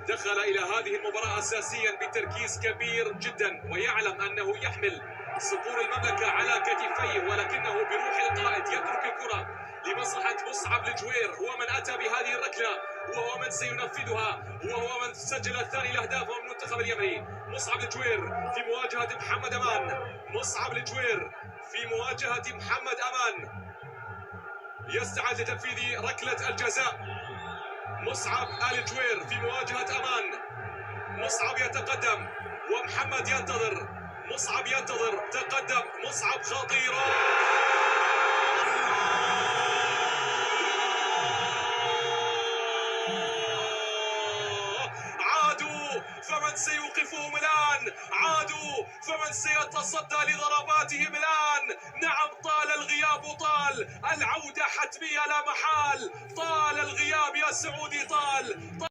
دخل إلى هذه المباراة أساسيا بتركيز كبير جدا، ويعلم أنه يحمل صقور المملكة على كتفيه، ولكنه بروح القائد يترك الكرة لمصلحة مصعب الجوير. هو من أتى بهذه الركلة، وهو من سينفذها، وهو من سجل الثاني الأهداف من المنتخب اليمني. مصعب الجوير في مواجهة محمد أمان. مصعب الجوير في مواجهة محمد أمان يستعد لتنفيذ ركلة الجزاء. مصعب الجوير في مواجهة أمان. مصعب يتقدم ومحمد ينتظر. مصعب ينتظر، تقدم مصعب، خطيرة. عادوا، فمن سيوقفهم الآن؟ عادوا، فمن سيتصدى لضرباتهم الآن؟ نعم، طال الغياب وطال العودة حتمية لا محال. طال الغياب يا سعودي، طال